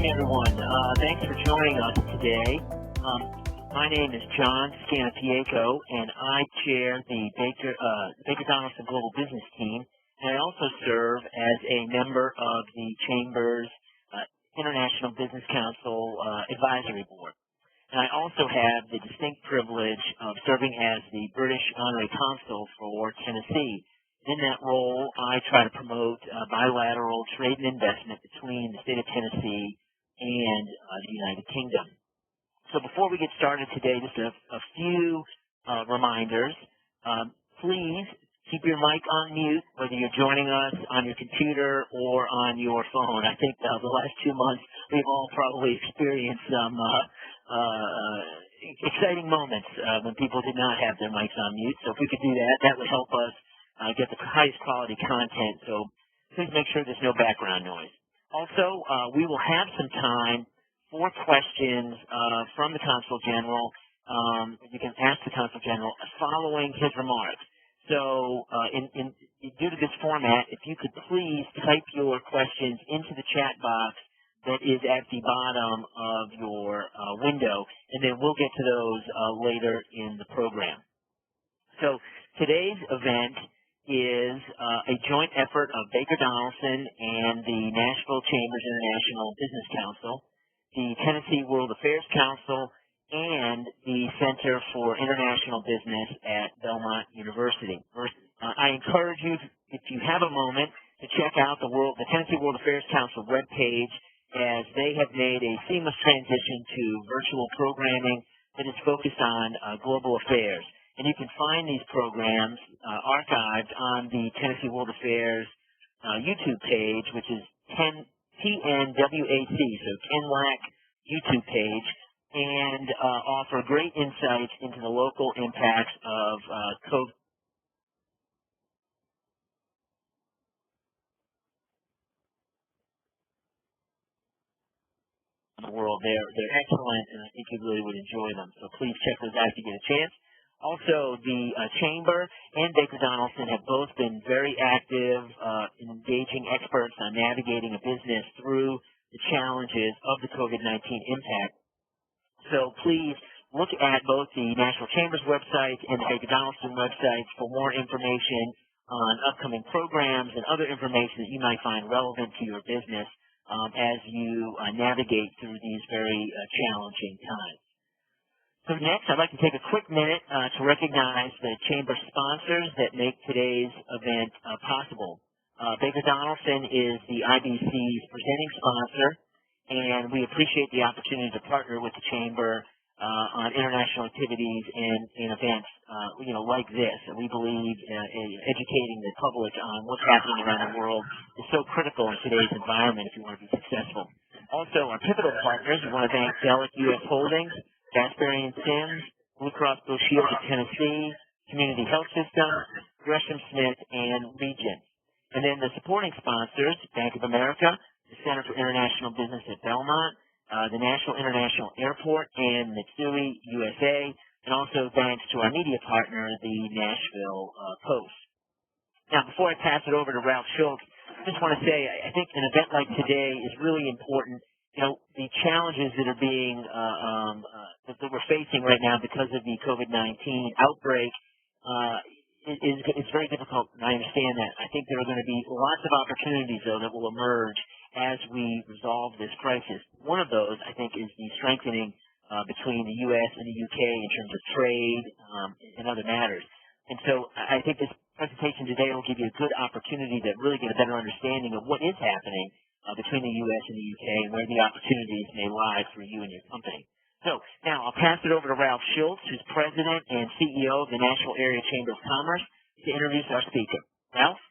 morning, everyone. Thanks for joining us today. My name is John Scannapieco, and I chair the Baker Donaldson Global Business Team, and I also serve as a member of the Chamber's International Business Council Advisory Board. And I also have the distinct privilege of serving as the British Honorary Consul for Tennessee. In that role, I try to promote bilateral trade and investment between the state of Tennessee and the United Kingdom. So before we get started today, just a few reminders. Please keep your mic on mute, whether you're joining us on your computer or on your phone. I think the last 2 months we've all probably experienced some exciting moments when people did not have their mics on mute. So if we could do that, that would help us get the highest quality content, so please make sure there's no background noise. Also, we will have some time for questions from the Consul General. You can ask the Consul General following his remarks. So due to this format, if you could please type your questions into the chat box that is at the bottom of your window, and then we'll get to those later in the program. So today's event is a joint effort of Baker Donaldson and the Nashville-Chamber's International Business Council, the Tennessee World Affairs Council, and the Center for International Business at Belmont University. I encourage you, if you have a moment, to check out the Tennessee World Affairs Council webpage, as they have made a seamless transition to virtual programming that is focused on global affairs. And you can find these programs archived on the Tennessee World Affairs YouTube page, which is TNWAC, so TNWAC YouTube page, and offer great insights into the local impacts of COVID. In the world. They're excellent, and I think you really would enjoy them. So please check those out if you get a chance. Also, the Chamber and Baker Donaldson have both been very active in engaging experts on navigating a business through the challenges of the COVID-19 impact. So please look at both the National Chamber's website and the Baker Donaldson website for more information on upcoming programs and other information that you might find relevant to your business as you navigate through these very challenging times. So next, I'd like to take a quick minute to recognize the Chamber sponsors that make today's event possible. Baker Donaldson is the IBC's presenting sponsor, and we appreciate the opportunity to partner with the Chamber on international activities and events like this. And we believe educating the public on what's happening around the world is so critical in today's environment if you want to be successful. Also, our pivotal partners, we want to thank Delic U.S. Holdings, Gasparian Sims, Blue Cross Blue Shield of Tennessee, Community Health System, Gresham Smith, and Regent. And then the supporting sponsors, Bank of America, the Center for International Business at Belmont, the National International Airport, and Mitsui USA, and also thanks to our media partner, the Nashville Post. Now, before I pass it over to Ralph Schultz, I just want to say I think an event like today is really important. The challenges that are being that we're facing right now because of the COVID-19 outbreak is very difficult, and I understand that. I think there are going to be lots of opportunities, though, that will emerge as we resolve this crisis. One of those, I think, is the strengthening between the U.S. and the U.K. in terms of trade and other matters. And so I think this presentation today will give you a good opportunity to really get a better understanding of what is happening between the U.S. and the U.K. and where the opportunities may lie for you and your company. So now I'll pass it over to Ralph Schultz, who's President and CEO of the Nashville Area Chamber of Commerce, to introduce our speaker. Ralph?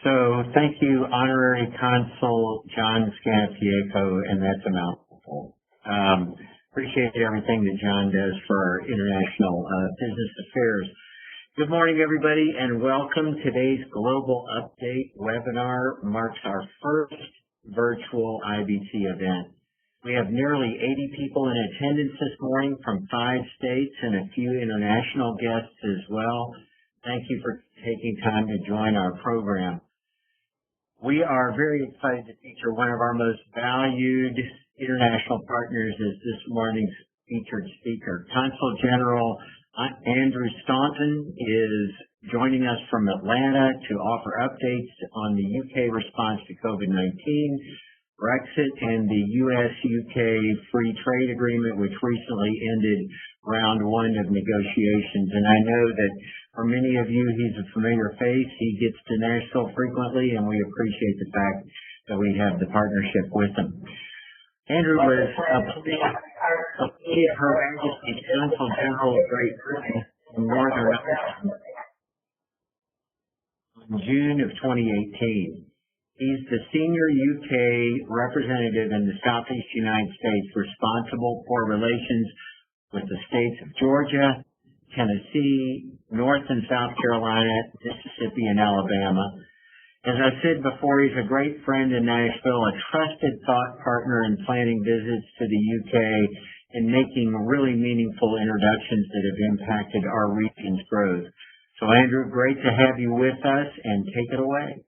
So thank you, Honorary Consul John Scannapieco, and that's a mouthful. Appreciate everything that John does for our international business affairs. Good morning, everybody, and welcome. Today's Global Update webinar marks our first virtual IBC event. We have nearly 80 people in attendance this morning from 5 states and a few international guests as well. Thank you for taking time to join our program. We are very excited to feature one of our most valued international partners as this morning's featured speaker. Consul General Andrew Staunton is joining us from Atlanta to offer updates on the UK response to COVID-19, Brexit, and the U.S. UK Free Trade Agreement, which recently ended round one of negotiations. And I know that for many of you, he's a familiar face. He gets to Nashville frequently, and we appreciate the fact that we have the partnership with him. Andrew was appointed Her Majesty's Consul General of Great Britain in Northern Ireland in June of 2018. He's the senior UK representative in the Southeast United States responsible for relations with the states of Georgia, Tennessee, North and South Carolina, Mississippi, and Alabama. As I said before, he's a great friend in Nashville, a trusted thought partner in planning visits to the UK and making really meaningful introductions that have impacted our region's growth. So, Andrew, great to have you with us, and take it away.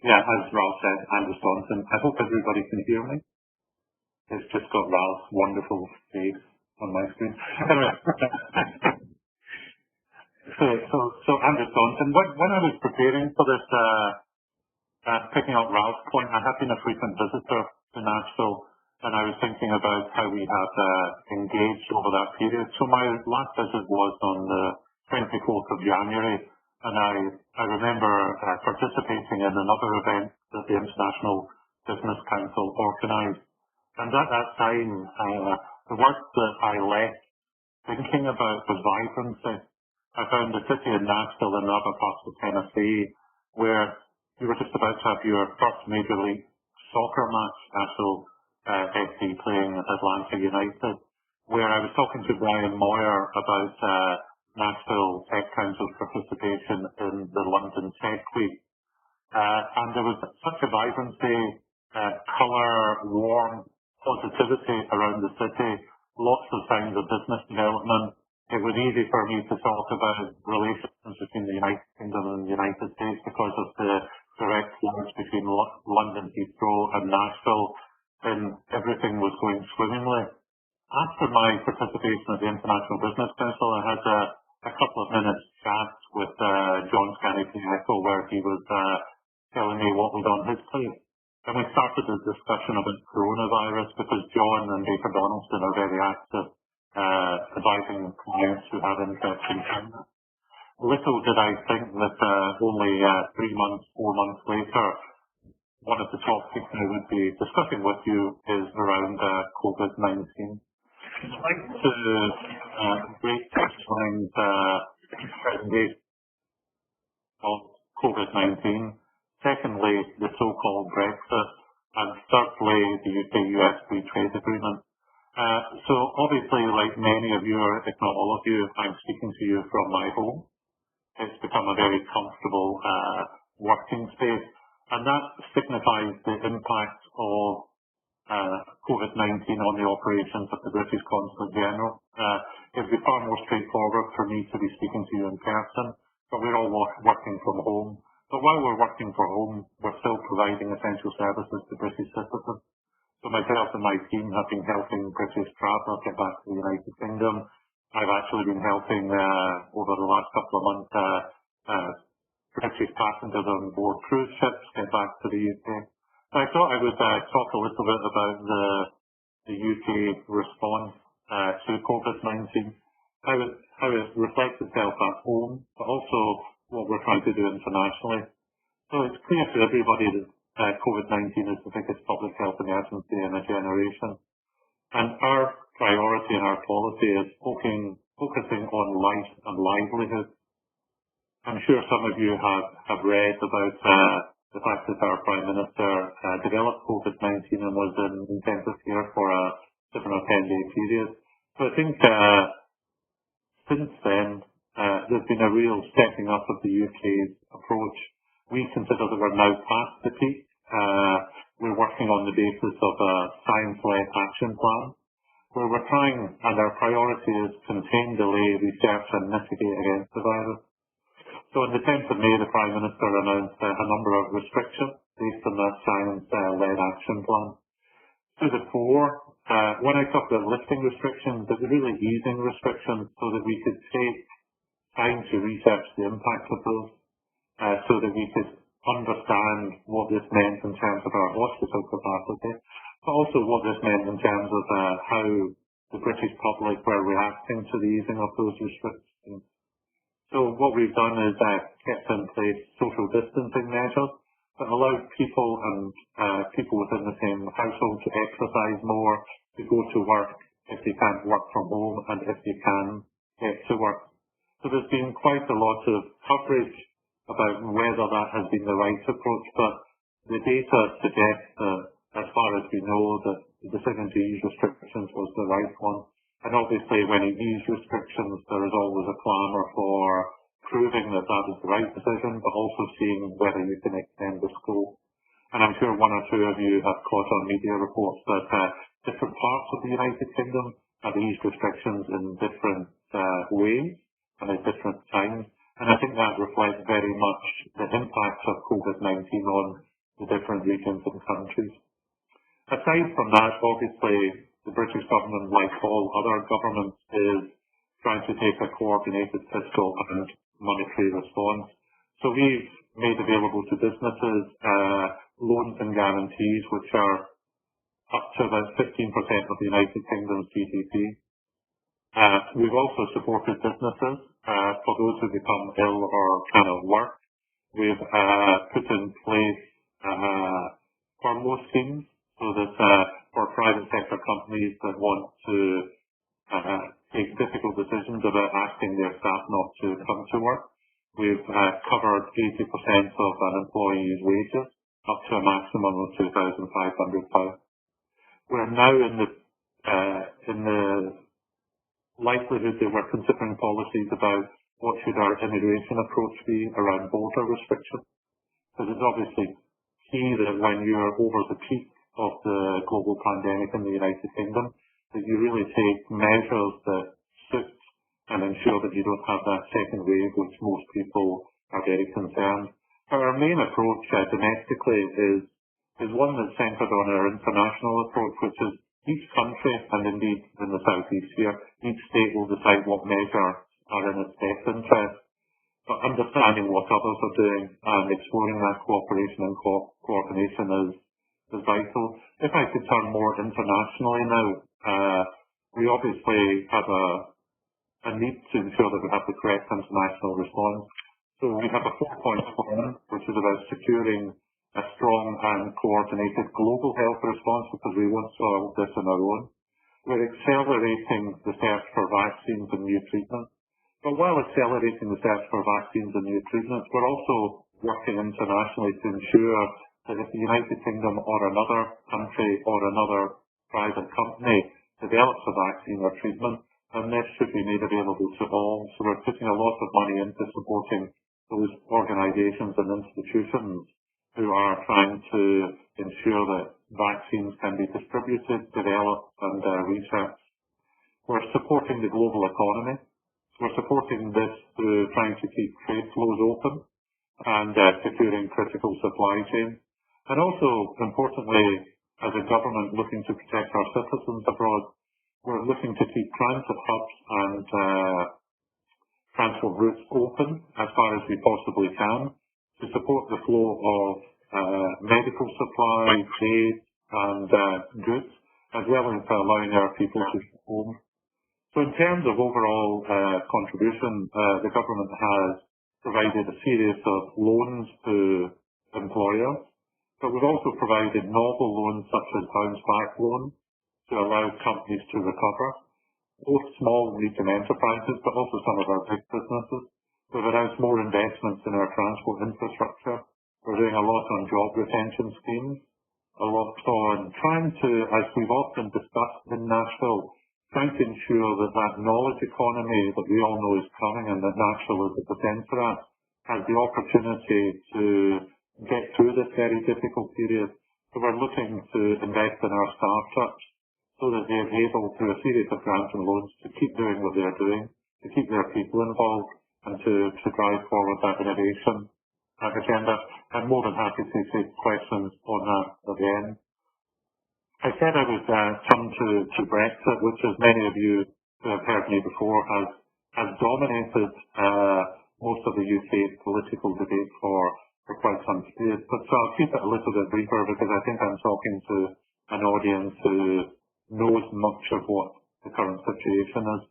As Ralph said, Andrew Staunton. I hope everybody can hear me. It's just got Ralph's wonderful face on my screen. Anyway, so Andrew Staunton. When I was preparing for this, picking up Ralph's point, I have been a frequent visitor to Nashville, and I was thinking about how we have engaged over that period. So my last visit was on the 24th of January. And I remember participating in another event that the International Business Council organised. And at that time, the word that I left thinking about was vibrancy. I found the city of Nashville and other parts of Tennessee where you were just about to have your first Major League Soccer match, Nashville FC playing Atlanta United, where I was talking to Brian Moyer about Nashville Tech Council's participation in the London Tech Week. And there was such a vibrancy, colour, warm positivity around the city, lots of signs of business development. It was easy for me to talk about relations between the United Kingdom and the United States because of the direct flows between London Heathrow and Nashville, and everything was going swimmingly. After my participation at the International Business Council, I had a couple of minutes chat with John Scannapieco where he was telling me what was on his plate. And we started a discussion about coronavirus because John and Baker Donaldson are very active advising clients who have interest in China. Little did I think that only 4 months later, one of the topics I would be discussing with you is around COVID-19. I'd like to break touchlines presentation of COVID-19. Secondly, the so-called Brexit. And thirdly, the UK-US Free Trade Agreement. So obviously, like many of you, or if not all of you, I'm speaking to you from my home. It's become a very comfortable working space. And that signifies the impact of COVID-19 on the operations of the British Consul General. It would be far more straightforward for me to be speaking to you in person, but we're all working from home. But while we're working from home, we're still providing essential services to British citizens. So myself and my team have been helping British travellers get back to the United Kingdom. I've actually been helping over the last couple of months British passengers on board cruise ships get back to the UK. I thought I would talk a little bit about the UK response to COVID-19, how it reflects itself at home, but also what we're trying to do internationally. So it's clear to everybody that COVID-19 is the biggest public health emergency in a generation. And our priority and our policy is focusing on life and livelihood. I'm sure some of you have read about the fact that our Prime Minister developed COVID-19 and was in intensive care for a 7 or 10-day period. So I think since then, there's been a real stepping up of the UK's approach. We consider that we're now past the peak. We're working on the basis of a science-led action plan, where we're trying, and our priority is contain, delay, research and mitigate against the virus. So on the 10th of May, the Prime Minister announced a number of restrictions based on that science-led action plan. To the fore, when I talk about lifting restrictions, it was really easing restrictions so that we could take time to research the impact of those, so that we could understand what this meant in terms of our hospital capacity, but also what this meant in terms of how the British public were reacting to the easing of those restrictions. So what we've done is kept in place social distancing measures that allow people and people within the same household to exercise more, to go to work if they can't work from home, and if they can, get to work. So there's been quite a lot of coverage about whether that has been the right approach, but the data suggests that, as far as we know, that the decision to ease restrictions was the right one. And obviously, when you ease restrictions, there is always a clamour for proving that that is the right decision, but also seeing whether you can extend the scope. And I'm sure one or two of you have caught on media reports that different parts of the United Kingdom have eased restrictions in different ways and at different times. And I think that reflects very much the impact of COVID-19 on the different regions and countries. Aside from that, obviously, the British government, like all other governments, is trying to take a coordinated fiscal and monetary response. So we've made available to businesses loans and guarantees which are up to about 15% of the United Kingdom's GDP. We've also supported businesses for those who become ill or cannot work. We've put in place furlough schemes so that for private sector companies that want to take difficult decisions about asking their staff not to come to work, we've covered 80% of an employee's wages up to a maximum of £2,500. We're now in the likelihood that we're considering policies about what should our immigration approach be around border restrictions. Because it's obviously key that when you're over the peak of the global pandemic in the United Kingdom, that you really take measures that suit and ensure that you don't have that second wave, which most people are very concerned. Our main approach domestically is one that's centred on our international approach, which is each country, and indeed in the southeast here, each state will decide what measures are in its best interest. But understanding what others are doing and exploring that cooperation and coordination is vital. If I could turn more internationally now, we obviously have a need to ensure that we have the correct international response. So we have a 4-point plan, which is about securing a strong and coordinated global health response, because we won't solve this on our own. We're accelerating the search for vaccines and new treatments. But while accelerating the search for vaccines and new treatments, we're also working internationally to ensure that if the United Kingdom or another country or another private company develops a vaccine or treatment, then this should be made available to all. So we're putting a lot of money into supporting those organisations and institutions who are trying to ensure that vaccines can be distributed, developed and researched. We're supporting the global economy. We're supporting this through trying to keep trade flows open and securing critical supply chains. And also, importantly, as a government looking to protect our citizens abroad, we're looking to keep transit hubs and transport routes open as far as we possibly can to support the flow of medical supply, aid and goods, as well as allowing our people to go home. So in terms of overall contribution, the government has provided a series of loans to employers, but we've also provided novel loans such as bounce back loans to allow companies to recover, both small and medium enterprises, but also some of our big businesses. We've announced more investments in our transport infrastructure. We're doing a lot on job retention schemes, a lot on trying to, as we've often discussed in Nashville, trying to ensure that that knowledge economy that we all know is coming and that Nashville is at the centre of has the opportunity to get through this very difficult period. So we're looking to invest in our startups so that they're able, through a series of grants and loans, to keep doing what they're doing, to keep their people involved, and to drive forward that innovation agenda. I'm more than happy to take questions on that at the end. I said I would come to Brexit, which, as many of you who have heard me before, has dominated most of the UK political debate for quite some period. But so I'll keep it a little bit briefer because I think I'm talking to an audience who knows much of what the current situation is.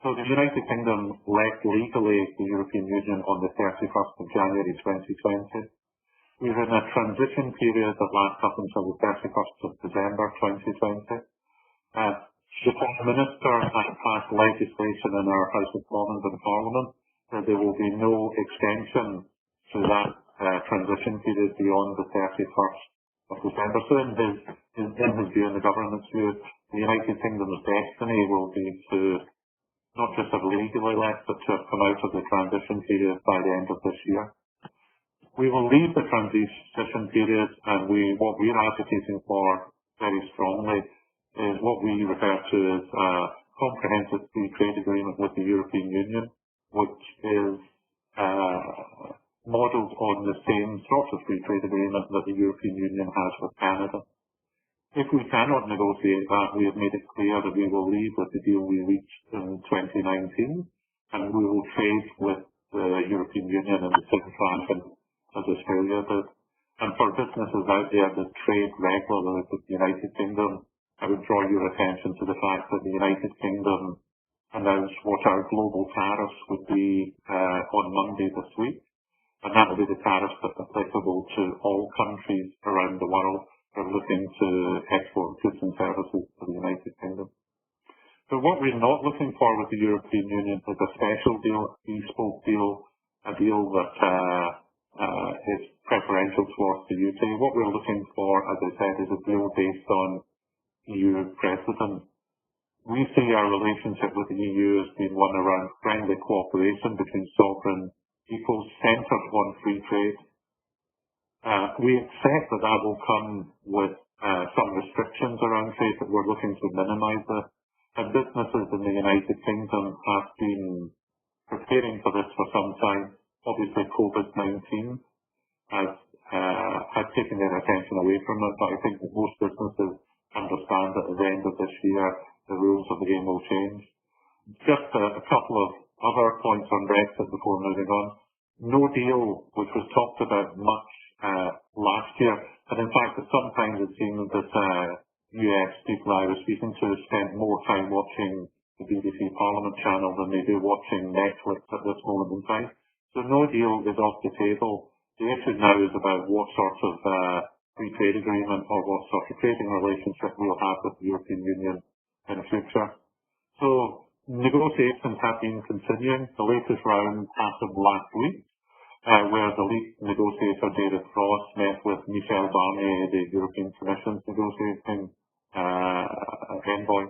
So the United Kingdom left legally the European Union on the 31st of January 2020. We're in a transition period that lasts up until the 31st of December 2020. The Prime Minister has passed legislation in our House of Commons and Parliament that there will be no extension to that transition period beyond the 31st of December. So in his view, in the government's view, the United Kingdom's destiny will be to not just have legally left, but to have come out of the transition period by the end of this year. We will leave the transition period, and what we're advocating for very strongly is what we refer to as a comprehensive free trade agreement with the European Union, which is modelled on the same sort of free trade agreement that the European Union has with Canada. If we cannot negotiate that, we have made it clear that we will leave with the deal we reached in 2019, and we will trade with the European Union in the same fashion as Australia did. And for businesses out there that trade regularly with the United Kingdom, I would draw your attention to the fact that the United Kingdom announced what our global tariffs would be on Monday this week, and that will be the tariffs that are applicable to all countries around the world that are looking to export goods and services to the United Kingdom. But what we're not looking for with the European Union is a special deal, a bespoke deal, a deal that is preferential towards the UK. What we're looking for, as I said, is a deal based on EU precedent. We see our relationship with the EU as being one around friendly cooperation between sovereign peoples centred on free trade. We accept that that will come with some restrictions around trade, but we're looking to minimise it. And businesses in the United Kingdom have been preparing for this for some time. Obviously, COVID-19 has taken their attention away from it, but I think that most businesses understand that at the end of this year, the rules of the game will change. Just a couple of other points on Brexit before moving on. No deal, which was talked about much last year, and in fact, at some times it seemed that US people I was speaking to spent more time watching the BBC Parliament channel than they do watching Netflix at this moment in time. So no deal is off the table. The issue now is about what sort of free trade agreement or what sort of trading relationship we'll have with the European Union in the future. So negotiations have been continuing. The latest round happened last week, where the lead negotiator, David Frost, met with Michel Barnier, the European Commission's negotiating envoy.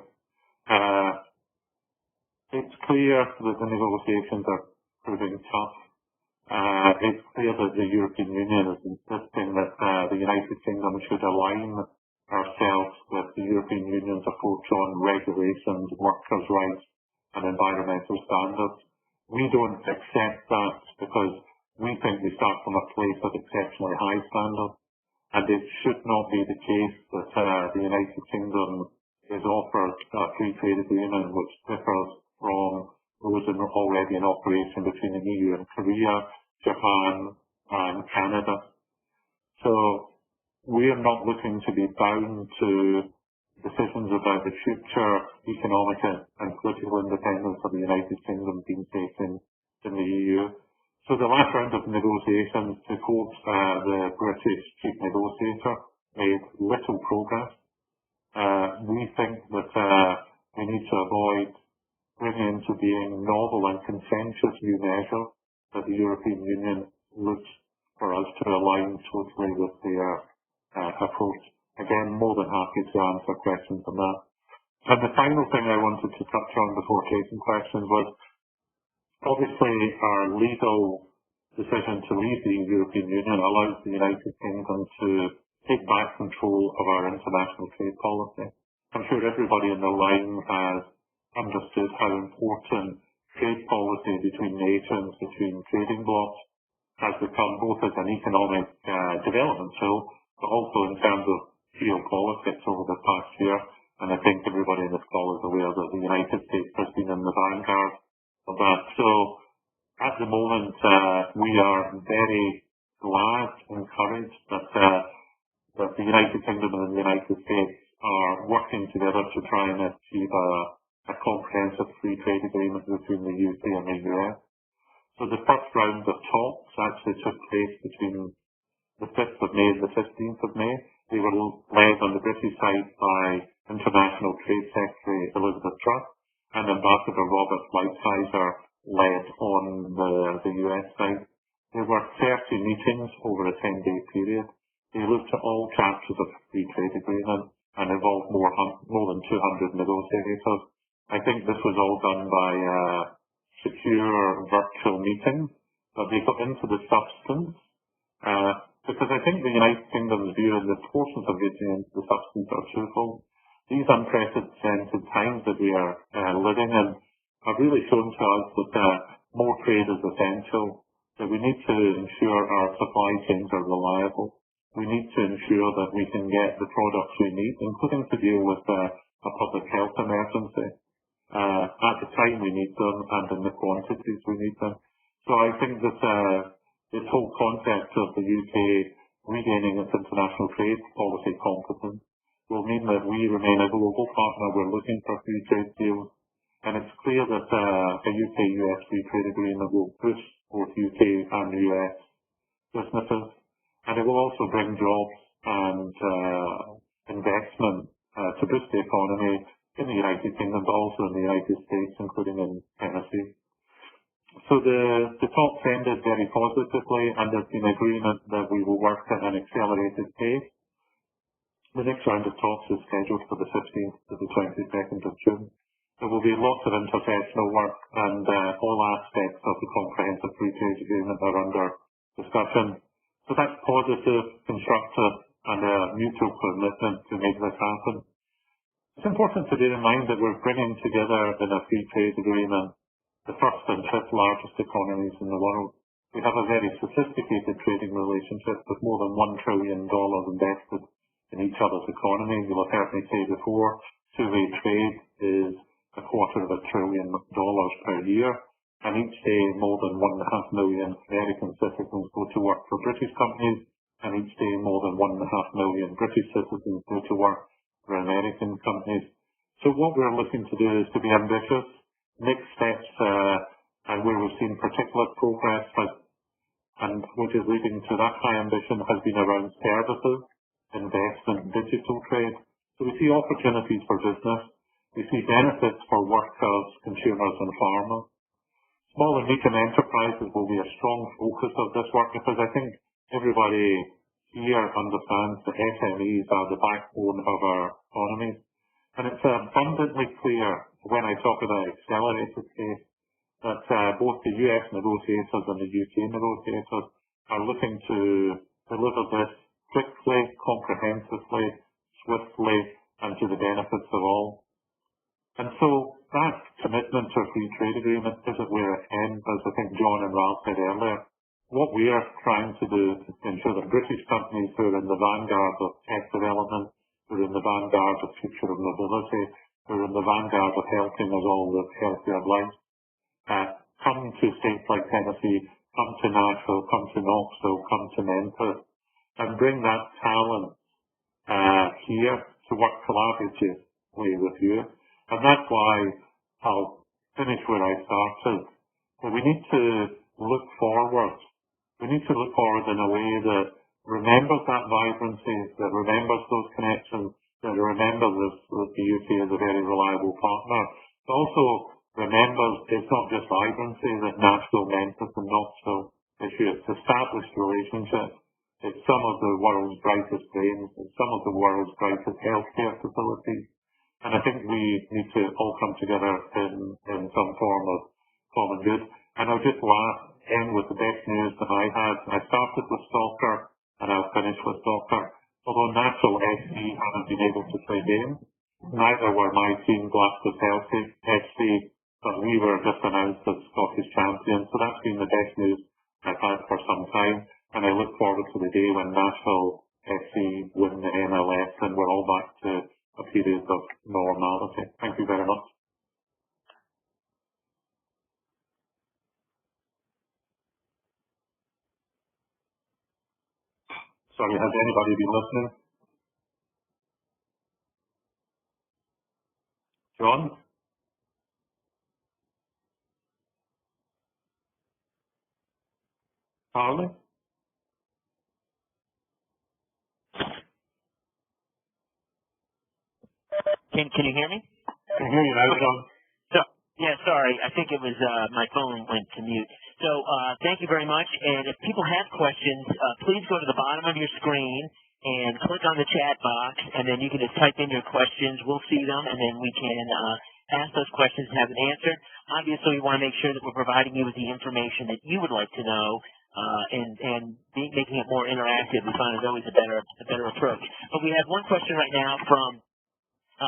It's clear that the negotiations are proving tough. It's clear that the European Union is insisting that the United Kingdom should align ourselves with the European Union's approach on regulations, workers' rights and environmental standards. We don't accept that because we think we start from a place of exceptionally high standards, and it should not be the case that the United Kingdom is offered a free trade agreement which differs from those already in operation between the EU and Korea, Japan and Canada. So we are not looking to be bound to decisions about the future economic and political independence of the United Kingdom being taken in the EU. So the last round of negotiations, to quote the British chief negotiator, made little progress. We think that we need to avoid bringing into being novel and contentious new measures that the European Union looks for us to align totally with their approach. Again, more than happy to answer questions on that. And the final thing I wanted to touch on before taking questions was obviously our legal decision to leave the European Union allows the United Kingdom to take back control of our international trade policy. I'm sure everybody in the line has understood how important trade policy between nations, between trading blocs, has become both as an economic development tool, but also in terms of geopolitics over the past year. And I think everybody in this call is aware that the United States has been in the vanguard of that. So at the moment, we are very glad, encouraged that the United Kingdom and the United States are working together to try and achieve a comprehensive free trade agreement between the UK and the US. So the first round of talks actually took place between the 5th of May and the 15th of May. They were led on the British side by International Trade Secretary Elizabeth Truss and Ambassador Robert Lighthizer led on the US side. There were 30 meetings over a 10-day period. They looked at all chapters of the free trade agreement and involved more than 200 negotiators. I think this was all done by secure virtual meetings, but they got into the substance because I think the United Kingdom's view and the portions of getting into the substance are twofold. These unprecedented times that we are living in have really shown to us that more trade is essential, that we need to ensure our supply chains are reliable. We need to ensure that we can get the products we need, including to deal with a public health emergency. At the time we need them and in the quantities we need them. So I think that this whole concept of the UK regaining its international trade policy competence will mean that we remain a global partner. We're looking for free trade deals. And it's clear that a UK-US free trade agreement will boost both UK and US businesses. And it will also bring jobs and investment to boost the economy in the United Kingdom, but also in the United States, including in Tennessee. So the talks ended very positively, and there's been agreement that we will work at an accelerated pace. The next round of talks is scheduled for the 15th to the 22nd of June. There will be lots of interprofessional work, and all aspects of the comprehensive free trade agreement are under discussion. So that's positive, constructive, and a mutual commitment to make this happen. It's important to bear in mind that we're bringing together in a free trade agreement the first and fifth largest economies in the world. We have a very sophisticated trading relationship with more than $1 trillion invested in each other's economy. You'll have heard me say before, two-way trade is $250 billion per year, and each day more than 1.5 million American citizens go to work for British companies, and each day more than 1.5 million British citizens go to work for American companies. So what we're looking to do is to be ambitious. Next steps, and where we've seen particular progress, and which is leading to that high ambition, has been around services, investment, digital trade. So we see opportunities for business. We see benefits for workers, consumers and farmers. Small and medium enterprises will be a strong focus of this work because I think everybody here understands that SMEs are the backbone of our economies. And it's abundantly clear when I talk about accelerated pace that both the US negotiators and the UK negotiators are looking to deliver this quickly, comprehensively, swiftly, and to the benefits of all. And so that commitment to a free trade agreement isn't where it ends, as I think John and Ralph said earlier. What we are trying to do is to ensure that British companies who are in the vanguard of tech development, who are in the vanguard of future of mobility, who are in the vanguard of helping us all live healthier lives, come to states like Tennessee, come to Nashville, come to Knoxville, come to Memphis, and bring that talent here to work collaboratively with you. And that's why I'll finish where I started. But we need to look forward. We need to look forward in a way that remembers that vibrancy, that remembers those connections, that remembers that the UK is a very reliable partner, but also remembers it's not just vibrancy that Nashville, Memphis and Knoxville issue. It's established relationships. It's some of the world's brightest brains. It's some of the world's brightest healthcare facilities. And I think we need to all come together in some form of common good. And I'll just end with the best news that I had. I started with soccer and I'll finish with soccer. Although Nashville SC haven't been able to play games, neither were my team, Glasgow Celtic FC, but we were just announced as Scottish champions. So that's been the best news I've had for some time. And I look forward to the day when Nashville FC win the MLS and we're all back to a period of normality. Thank you very much. Sorry, has anybody been listening? John? Harley? Can you hear me? I can hear you now, John. So, yeah, sorry. I think it was my phone went to mute. So thank you very much. And if people have questions, please go to the bottom of your screen and click on the chat box, and then you can just type in your questions. We'll see them, and then we can ask those questions and have them answered. Obviously, we want to make sure that we're providing you with the information that you would like to know, and making it more interactive. We find is always a better approach. But we have one question right now from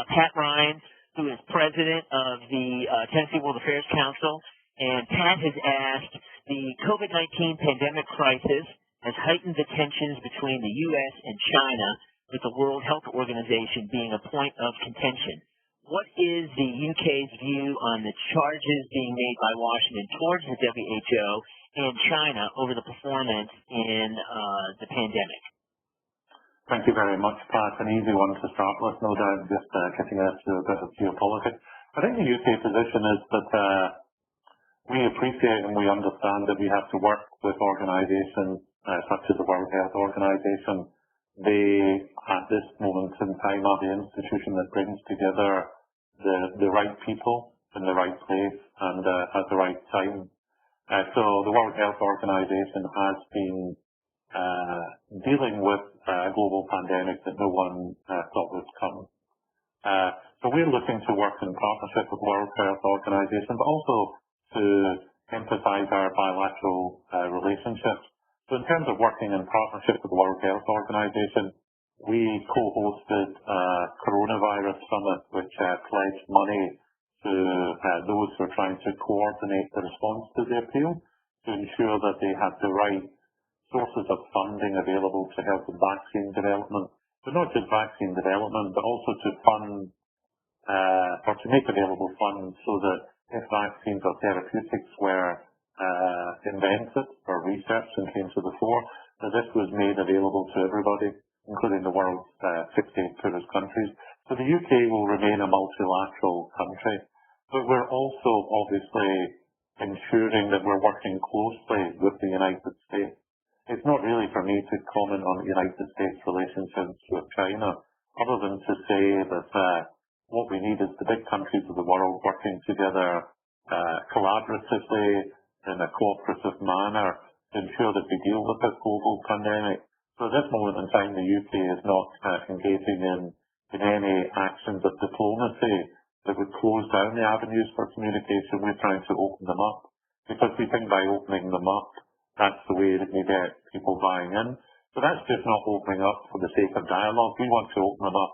Pat Ryan, who is president of the Tennessee World Affairs Council. And Pat has asked, the COVID-19 pandemic crisis has heightened the tensions between the U.S. and China, with the World Health Organization being a point of contention. What is the UK's view on the charges being made by Washington towards the WHO and China over the performance in the pandemic? Thank you very much, Pat. An easy one to start with, no doubt, just getting into a bit of geopolitics. I think the UK position is that we appreciate and we understand that we have to work with organisations such as the World Health Organization. They, at this moment in time, are the institution that brings together the right people in the right place and at the right time. So the World Health Organization has been dealing with a global pandemic that no one thought would come. So we're looking to work in partnership with the World Health Organization, but also to emphasize our bilateral relationships. So in terms of working in partnership with the World Health Organization, we co-hosted a coronavirus summit which pledged money to those who are trying to coordinate the response to the appeal to ensure that they have the right sources of funding available to help with vaccine development. But not just vaccine development, but also to fund or to make available funds so that if vaccines or therapeutics were invented or researched and came to the fore, that this was made available to everybody, including the world's 60 poorest countries. So the UK will remain a multilateral country, but we're also obviously ensuring that we're working closely with the United States. It's not really for me to comment on the United States relationships with China, other than to say that what we need is the big countries of the world working together collaboratively in a cooperative manner to ensure that we deal with this global pandemic. So at this moment in time, the UK is not engaging in any actions of diplomacy that would close down the avenues for communication. We're trying to open them up because we think by opening them up, that's the way that we get people buying in. So that's just not opening up for the sake of dialogue. We want to open them up,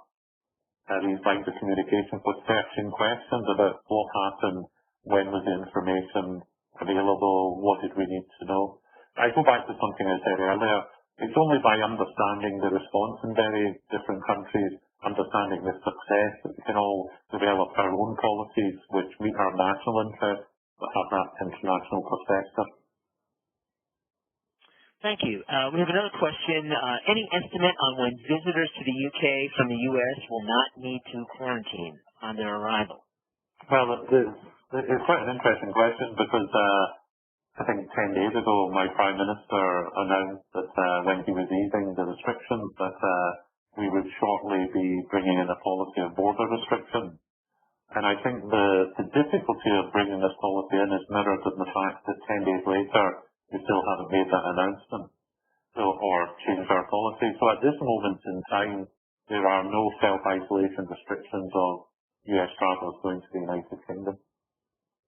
these lines of communication, with searching questions about what happened, when was the information available, what did we need to know. I go back to something I said earlier. It's only by understanding the response in very different countries, understanding the success, that we can all develop our own policies which meet our national interests but have that international perspective. Thank you. We have another question. Any estimate on when visitors to the UK from the US will not need to quarantine on their arrival? Well, it's quite an interesting question because I think 10 days ago my Prime Minister announced that when he was easing the restrictions that we would shortly be bringing in a policy of border restrictions. And I think the difficulty of bringing this policy in is mirrored in the fact that 10 days later we still haven't made that announcement or changed our policy. So at this moment in time, there are no self-isolation restrictions of US travellers going to the United Kingdom.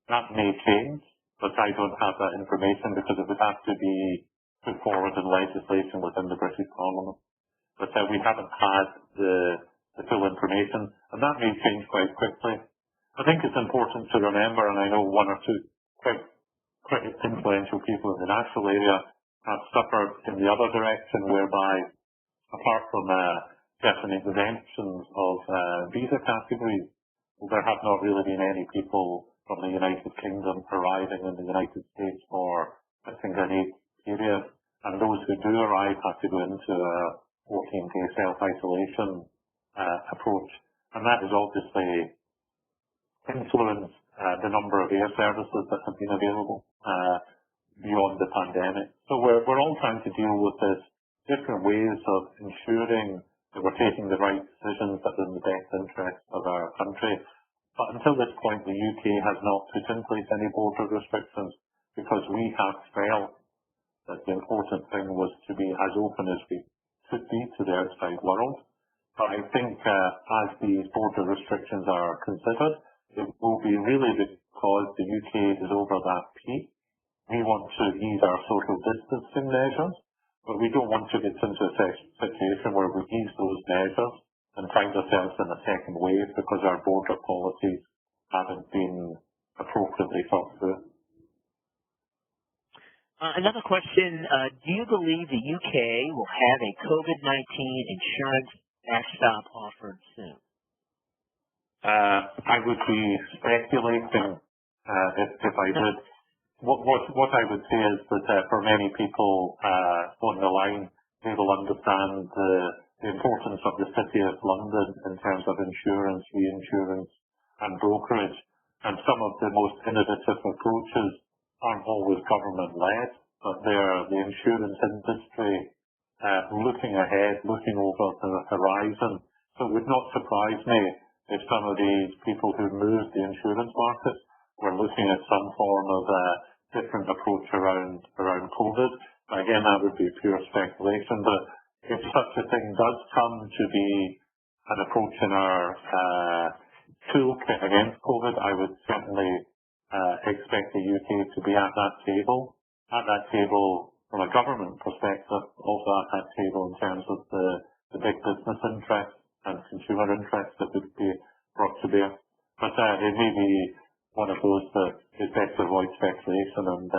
That may change, but I don't have that information because it would have to be put forward in legislation within the British Parliament. But we haven't had the full information, and that may change quite quickly. I think it's important to remember, and I know one or two quite influential people in the Nashville area have suffered in the other direction, whereby apart from certain exemptions of visa categories, there have not really been any people from the United Kingdom arriving in the United States for a single-day period. And those who do arrive have to go into a 14-day self-isolation approach. And that has obviously influenced the number of air services that have been available beyond the pandemic. So we're all trying to deal with this different ways of ensuring that we're taking the right decisions that are in the best interest of our country. But until this point, the UK has not put in place any border restrictions because we have felt that the important thing was to be as open as we could be to the outside world. But I think as these border restrictions are considered, it will be really because the UK is over that peak. We want to ease our social distancing measures, but we don't want to get into a situation where we ease those measures and find ourselves in a second wave because our border policies haven't been appropriately thought through. Another question, do you believe the UK will have a COVID-19 insurance backstop offered soon? I would be speculating if I did. What I would say is that for many people on the line, they will understand the importance of the City of London in terms of insurance, reinsurance and brokerage. And some of the most innovative approaches aren't always government-led, but they're the insurance industry looking ahead, looking over the horizon. So it would not surprise me if some of these people who move the insurance market were looking at some form of different approach around COVID. Again, that would be pure speculation, but if such a thing does come to be an approach in our toolkit against COVID, I would certainly expect the UK to be at that table from a government perspective, also at that table in terms of the big business interests and consumer interests that would be brought to bear. But it may be one of those that is best to avoid speculation and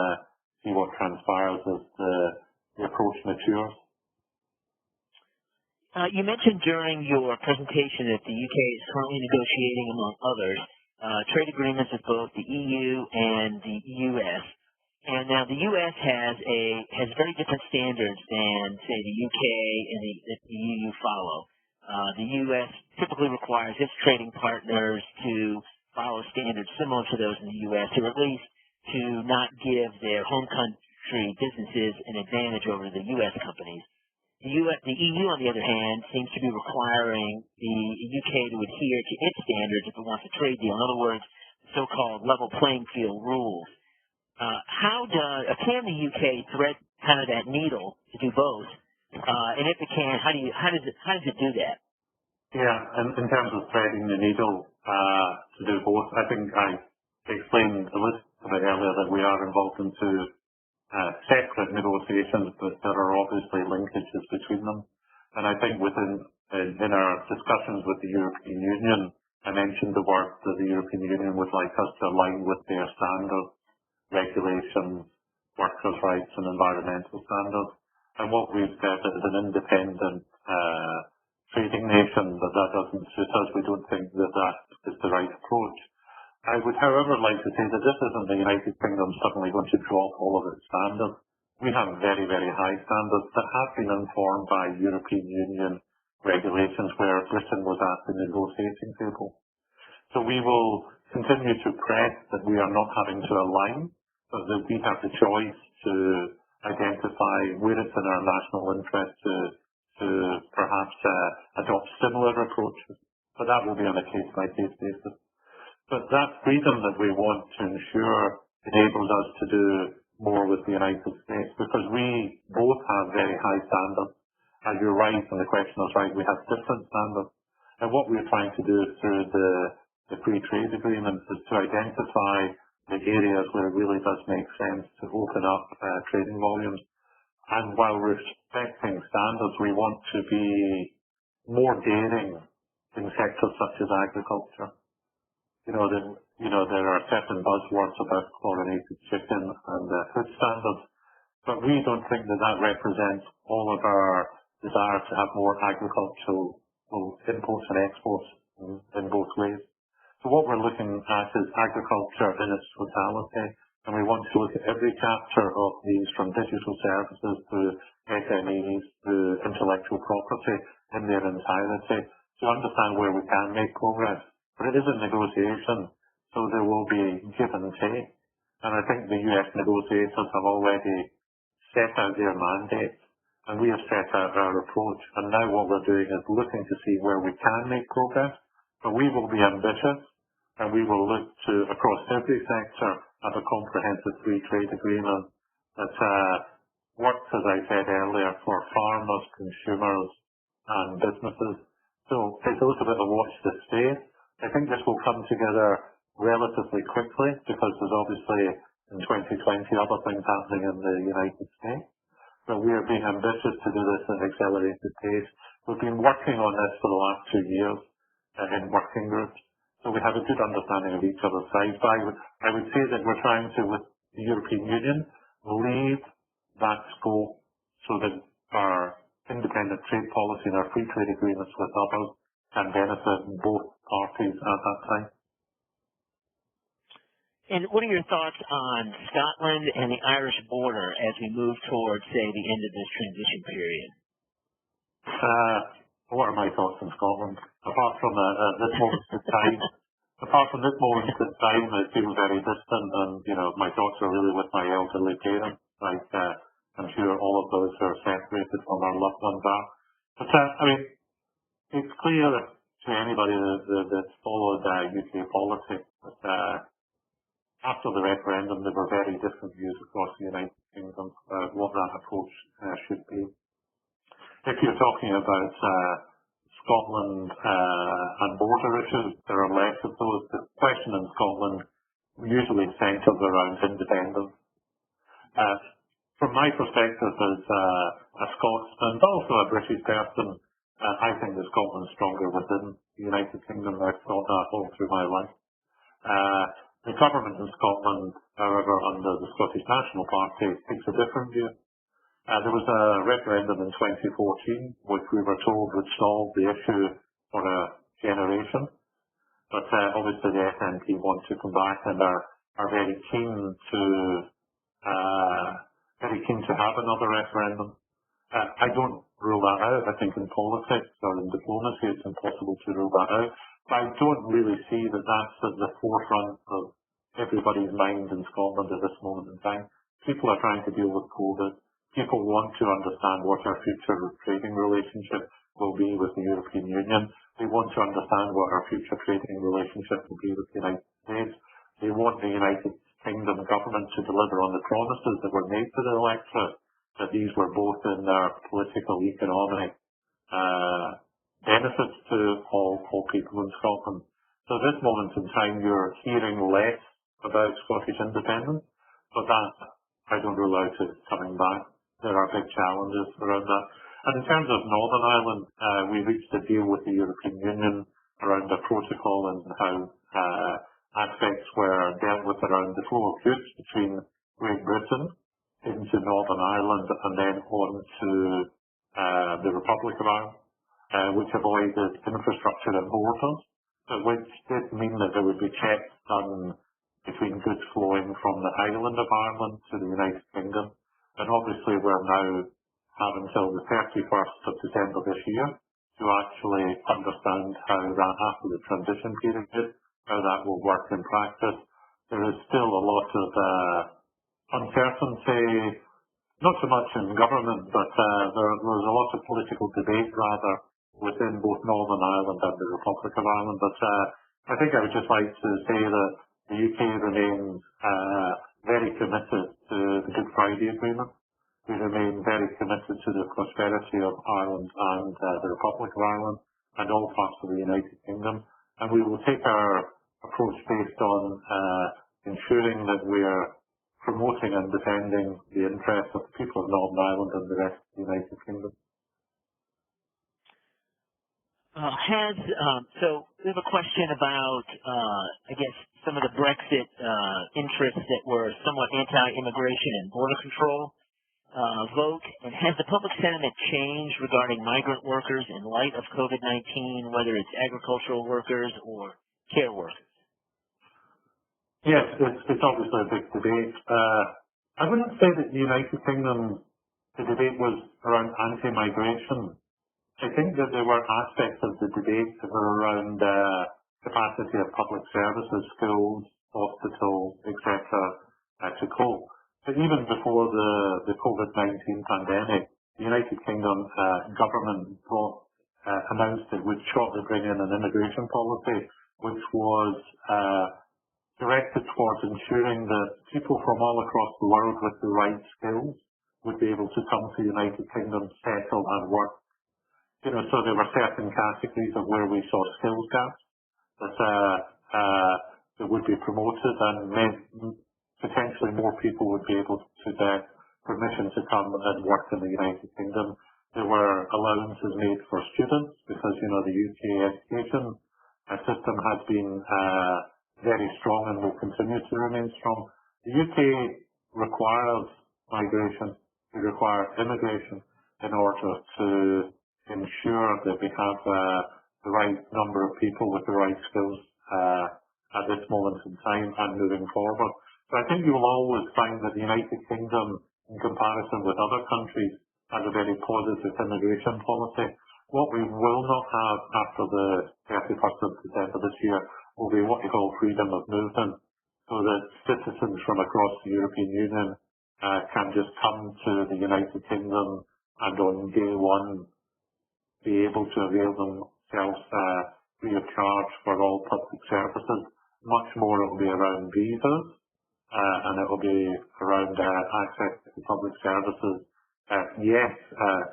see what transpires as the approach matures. You mentioned during your presentation that the UK is currently negotiating, among others, trade agreements with both the EU and the US. And now the US has very different standards than, say, the UK and the EU follow. The US typically requires its trading partners to follow standards similar to those in the US, or at least to not give their home country businesses an advantage over the US companies. The EU, on the other hand, seems to be requiring the UK to adhere to its standards if it wants a trade deal. In other words, so-called level playing field rules. Can the UK thread kind of that needle to do both? And if it can, how does it do that? Yeah, in terms of threading the needle to do both, I think I explained a little bit earlier that we are involved into separate negotiations, but there are obviously linkages between them. And I think in our discussions with the European Union, I mentioned the work that the European Union would like us to align with their standards, regulations, workers' rights and environmental standards. And what we've said is an independent trading nation, that doesn't suit us. We don't think that is the right approach. I would, however, like to say that this isn't the United Kingdom suddenly going to drop all of its standards. We have very, very high standards that have been informed by European Union regulations where Britain was at the negotiating table. So we will continue to press that we are not having to align, but that we have the choice to identify where it's in our national interest to perhaps adopt similar approaches. But that will be on a case-by-case basis. But that freedom that we want to ensure enables us to do more with the United States because we both have very high standards. And you're right, and the question is right, we have different standards. And what we're trying to do through the free trade agreement is to identify the areas where it really does make sense to open up trading volumes. And while respecting standards, we want to be more daring in sectors such as agriculture. There are certain buzzwords about chlorinated chicken and food standards, but we don't think that that represents all of our desire to have more agricultural imports and exports in both ways. So what we're looking at is agriculture in its totality, and we want to look at every chapter of these, from digital services to SMEs to intellectual property in their entirety, to understand where we can make progress. But it is a negotiation, so there will be give and take. And I think the US negotiators have already set out their mandate, and we have set out our approach. And now what we're doing is looking to see where we can make progress, but we will be ambitious, and we will look to, across every sector, have a comprehensive free trade agreement that works, as I said earlier, for farmers, consumers, and businesses. So it's a little bit of a watch this space. I think this will come together relatively quickly because there's obviously in 2020 other things happening in the United States. But we are being ambitious to do this at an accelerated pace. We've been working on this for the last 2 years in working groups. So we have a good understanding of each other's sides. But I would say that we're trying to, with the European Union, leave that scope so that our independent trade policy and our free trade agreements with others can benefit both parties at that time. And what are your thoughts on Scotland and the Irish border as we move towards, say, the end of this transition period? What are my thoughts on Scotland? Apart from this moment in time, it feels very distant, and my thoughts are really with my elderly parents. Like I'm sure all of those who are separated from our loved ones are. But it's clear to anybody that's followed UK politics that after the referendum, there were very different views across the United Kingdom about what that approach should be. If you're talking about Scotland and border issues, there are less of those. The question in Scotland usually centres around independence. From my perspective as a Scotsman, but also a British person, I think that Scotland's stronger within the United Kingdom. I've thought that all through my life. The government in Scotland, however, under the Scottish National Party, takes a different view. There was a referendum in 2014, which we were told would solve the issue for a generation. But obviously the SNP want to come back and are very keen to have another referendum. I don't rule that out. I think in politics or in diplomacy it's impossible to rule that out. But I don't really see that that's at the forefront of everybody's mind in Scotland at this moment in time. People are trying to deal with COVID. People want to understand what our future trading relationship will be with the European Union. They want to understand what our future trading relationship will be with the United States. They want the United Kingdom government to deliver on the promises that were made to the electorate, that these were both in their political, economic benefits to all people in Scotland. So at this moment in time, you're hearing less about Scottish independence, but that I don't rule out it coming back. There are big challenges around that. And in terms of Northern Ireland, we reached a deal with the European Union around a protocol and how aspects were dealt with around the flow of goods between Great Britain into Northern Ireland and then on to the Republic of Ireland, which avoided infrastructure and borders, which did mean that there would be checks done between goods flowing from the island of Ireland to the United Kingdom. And obviously we're now have until the 31st of December this year to actually understand how that, after the transition period, how that will work in practice. There is still a lot of uncertainty, not so much in government, but there's a lot of political debate rather within both Northern Ireland and the Republic of Ireland. But I think I would just like to say that the UK remains very committed to the Good Friday Agreement. We remain very committed to the prosperity of Ireland and the Republic of Ireland and all parts of the United Kingdom. And we will take our approach based on ensuring that we are promoting and defending the interests of the people of Northern Ireland and the rest of the United Kingdom. So we have a question about, I guess, some of the Brexit interests that were somewhat anti-immigration and border control vote. And has the public sentiment changed regarding migrant workers in light of COVID-19, whether it's agricultural workers or care workers? Yes, it's obviously a big debate. I wouldn't say that the United Kingdom, the debate was around anti-migration. I think that there were aspects of the debate that were around capacity of public services, schools, hospitals, etc. To cope. But even before the COVID-19 pandemic, the United Kingdom government announced it would shortly bring in an immigration policy, which was directed towards ensuring that people from all across the world with the right skills would be able to come to the United Kingdom, settle and work. You know, so there were certain categories of where we saw skills gaps that would be promoted, and potentially more people would be able to get permission to come and work in the United Kingdom. There were allowances made for students because, you know, the UK education system has been very strong and will continue to remain strong. The UK requires migration, we require immigration in order to ensure that we have the right number of people with the right skills at this moment in time and moving forward. So I think you will always find that the United Kingdom, in comparison with other countries, has a very positive immigration policy. What we will not have after the 31st of December this year will be what we call freedom of movement, so that citizens from across the European Union can just come to the United Kingdom and on day one be able to avail themselves free of charge for all public services. Much more it will be around visas, and it will be around access to public services. Yes,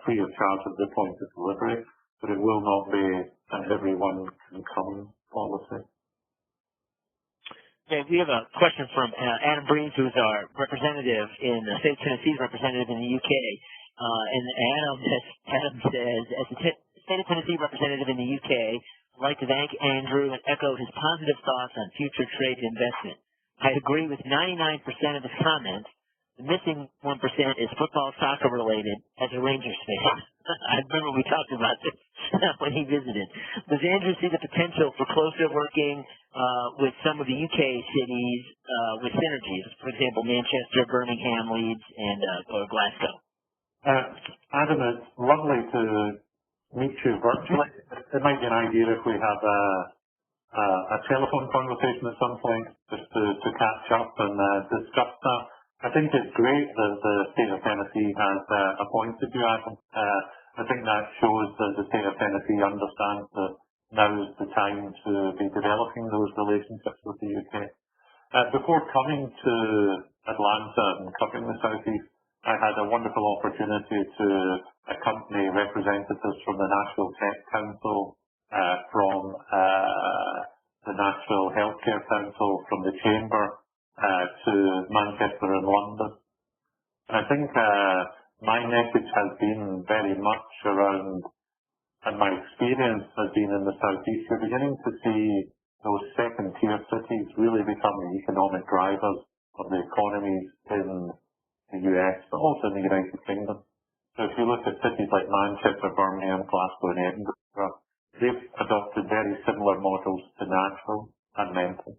free of charge at the point of delivery, but it will not be an everyone can come policy. Okay, we have a question from Adam Breeze, who's our representative in the state of Tennessee's representative in the UK. And Adam says, as the state of Tennessee representative in the UK, I'd like to thank Andrew and echo his positive thoughts on future trade and investment. I agree with 99% of his comments. The missing 1% is football, soccer related as a Rangers fan. I remember we talked about this when he visited. Does Andrew see the potential for closer working with some of the UK cities with synergies? For example, Manchester, Birmingham, Leeds, and or Glasgow. Adam, it's lovely to meet you virtually. It might be an idea if we have a telephone conversation at some point just to catch up and discuss that. I think it's great that the state of Tennessee has appointed you, Adam. I think that shows that the state of Tennessee understands that now is the time to be developing those relationships with the UK. Before coming to Atlanta and covering the Southeast, I had a wonderful opportunity to accompany representatives from the Nashville Tech Council, from the Nashville Healthcare Council, from the Chamber, to Manchester and London. And I think my message has been very much around, and my experience has been in the Southeast, you're beginning to see those second-tier cities really become the economic drivers of the economies in the US, but also in the United Kingdom. So if you look at cities like Manchester, Birmingham, Glasgow and Edinburgh, they've adopted very similar models to Nashville and Memphis,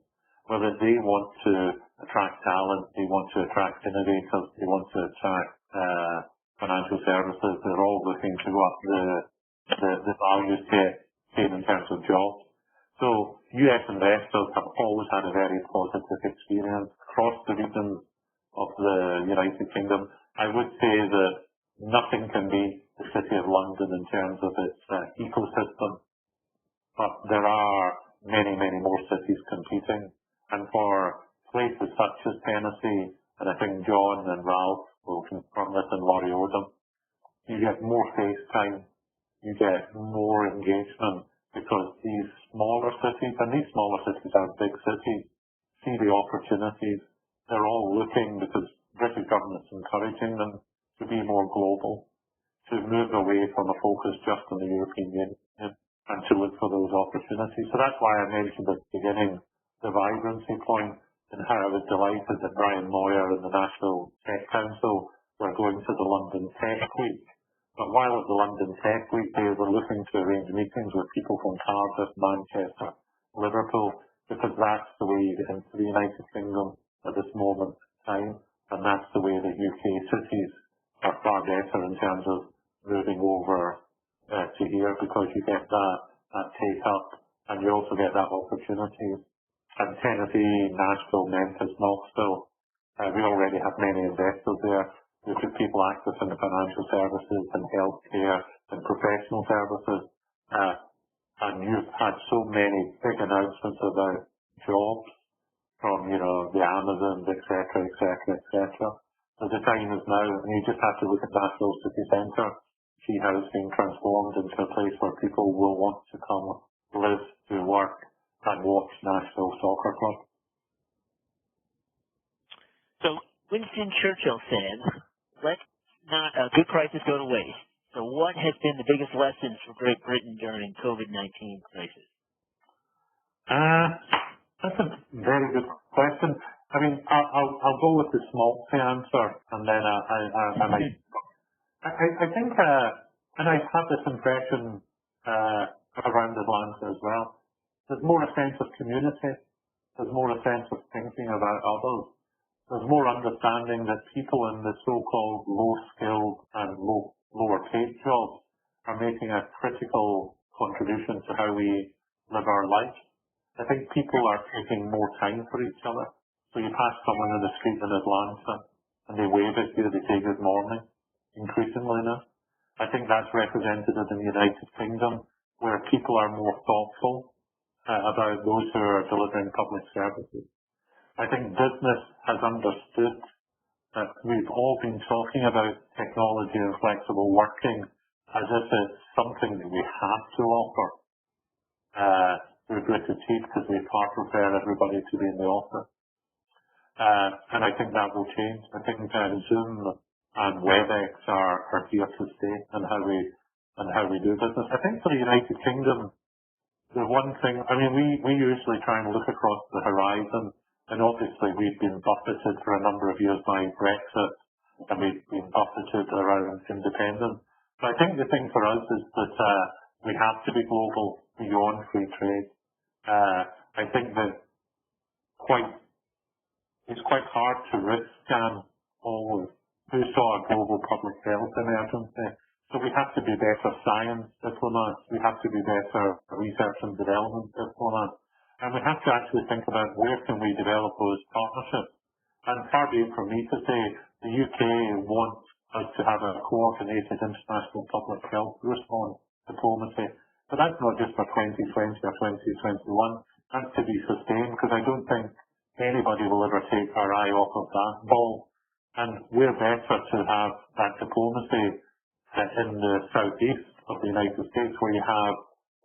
whether they want to attract talent, they want to attract innovators, they want to attract financial services, they're all looking to go up the value chain in terms of jobs. So US investors have always had a very positive experience across the regions of the United Kingdom. I would say that nothing can beat the City of London in terms of its ecosystem, but there are many, many more cities competing. And for places such as Tennessee, and I think John and Ralph will confirm this, and Laurie Odom, you get more face time, you get more engagement, because these smaller cities, and these smaller cities are big cities, see the opportunities. They're all looking, because British government's encouraging them to be more global, to move away from a focus just on the European Union, and to look for those opportunities. So that's why I mentioned at the beginning the vibrancy point and how I was delighted that Brian Moyer and the National Tech Council were going to the London Tech Week. But while at the London Tech Week, they were looking to arrange meetings with people from Cardiff, Manchester, Liverpool, because that's the way you get into the United Kingdom at this moment in time, and that's the way that UK cities are far better in terms of moving over to here, because you get that take up, and you also get that opportunity. And Tennessee, Nashville, Memphis, Knoxville, we already have many investors there. We've got people active in the financial services and healthcare and professional services. And you've had so many big announcements about jobs from, the Amazons, et cetera, et cetera, et cetera. So the time is now, and you just have to look at Nashville City Centre, see how it's being transformed into a place where people will want to come, live, to work, and watch Nashville Soccer Club. So Winston Churchill said, "Let not good crisis go to waste." So what has been the biggest lessons for Great Britain during COVID-19 crisis? That's a very good question. I mean, I'll go with the small answer, and then I might. I think, and I have this impression around Atlanta as well. There's more a sense of community. There's more a sense of thinking about others. There's more understanding that people in the so-called low-skilled and lower-paid jobs are making a critical contribution to how we live our lives. I think people are taking more time for each other. So you pass someone in the street in Atlanta and they wave at you, they say good morning, increasingly now. I think that's represented in the United Kingdom, where people are more thoughtful about those who are delivering public services. I think business has understood that we've all been talking about technology and flexible working as if it's something that we have to offer. We're gritted teeth because we far prefer everybody to be in the office. And I think that will change. I think Zoom and WebEx are here to stay and how we do business. I think for the United Kingdom, the one thing, I mean, we usually try and look across the horizon, and obviously we've been buffeted for a number of years by Brexit, and we've been buffeted around independence. But I think the thing for us is that we have to be global beyond free trade. I think that it's quite hard to risk scan always. Who saw a global public health emergency? So we have to be better science diplomats. We have to be better research and development diplomats. And we have to actually think about where can we develop those partnerships. And far be it from me to say the UK wants us to have a coordinated international public health response diplomacy. But that's not just for 2020 or 2021. That's to be sustained, because I don't think anybody will ever take our eye off of that ball. And we're better to have that diplomacy in the southeast of the United States, where you have,